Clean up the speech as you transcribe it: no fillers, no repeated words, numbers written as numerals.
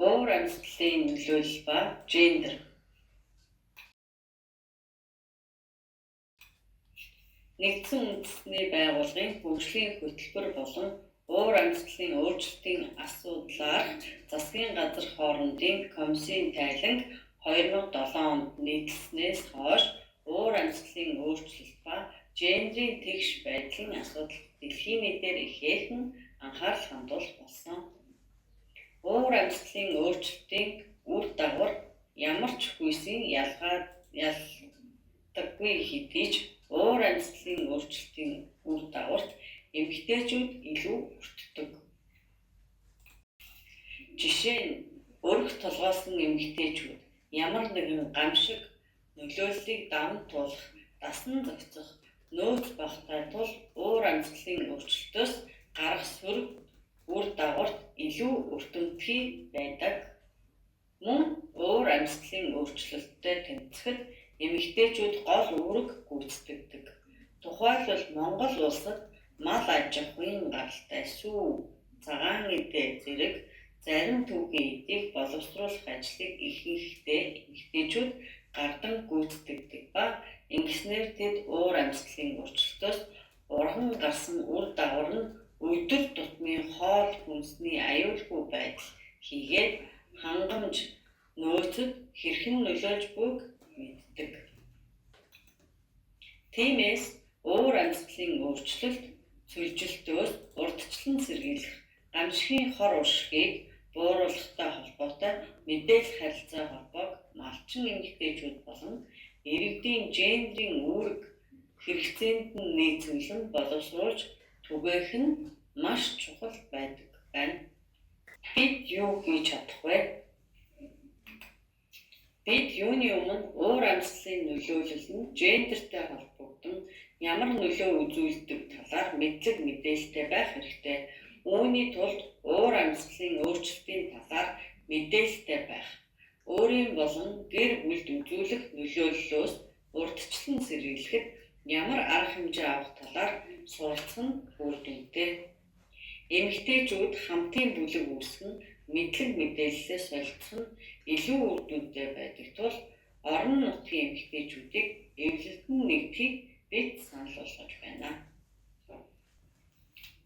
Уур амьсгалын нөлөөлөл ба гендер. Нэгдсэн үндэсний байгууллагын хөгжлийн хөтөлбөр болон уур амьсгалын өөрчлөлтийн асуудлаар засгийн газар хоорондын комиссийн тайланг 2007 онд нийтлснээс хойш уур амьсгалын өөрчлөлт ба гендерийн тэгш байдлын асуудал дэлхийн нийтээр ихээхэн анхаарал хандуулах болсон. Уур амьсгалын өөрчлөлтийн үр дагавар ямар ч хүйсийн ялдаггүй хэдий ч уур амьсгалын өөрчлөлтийн үр дагаварт эмэгтэйчүүд илүү өртдөг. Жишээ нь өргөх толгойсон эмэгтэйчүүд ямар нэгэн гамшиг нөлөөллийг даван туулах, дасан зохицох, нөөц багтаа тул уур амьсгалын өөрчлөлтөөс гарах сөрөг үр дагаварт илүү өртөмтгий байдаг. Мөн уур амьсгалын өөрчлөлттэй тэмцэхэд эмэгтэйчүүд гол үүрэг гүйцэтгэдэг. Тухайлбал Монгол улсад мал аж ахуйн гаралтай сүү, цагаан эдээ зэрэг зарим түүхийн эдийг боловсруулах ажлыг ихэнхдээ эмэгтэйчүүд гардан гүйцэтгэдэг ба ингэснээр тэд уур амьсгалын өөрчлөлтөөс урган гарсан үр дагавар нь өдөр тутмын хоол хүнсний аюулгүй байдал хийгээд хангамж нөөцөд хэрхэн нөлөөлж буйг мэддэг. Тиймээс уур амьсгалын өөрчлөлт цөлжилтөөс урдчлан сэргийлэх, гамшигын хор уршигыг бууруулахтай холбоотой мэдээлэл харилцаа холбоог малчин эмэгтэйчүүд болон иргэдийн гендерийн үүрэг хэрэгцээнд нь нийцүүлэн боловсруулж түгээх нь маш чухал байдаг байна. Бид юу хийж чадах вэ? Бид юуны өмнө уур амьсгалын нөлөөлөл нь гендертэй холбогдсон ямар нөлөө үзүүлдэг талаар мэдлэг мэдээлэлтэй байх хэрэгтэй. Үүний тулд уур амьсгалын өөрчлөлтийн талаар мэдээлэлтэй байх, өөрийн болон гэр бүлд үзүүлэх нөлөөллөөс урдчлан сэргийлэхэд ямар арга хэмжээ авах талаар суралцах нь үр дүнтэй. Эмэгтэйчүүд хамтын бүлэг үүсгэн мэдлэг мэдээллээ солилцох нь илүү үр дүнтэй байдаг тул орон нутгийн эмэгтэйчүүдийг эвлэлдэн нэгдэхийг бид санал болгож байна.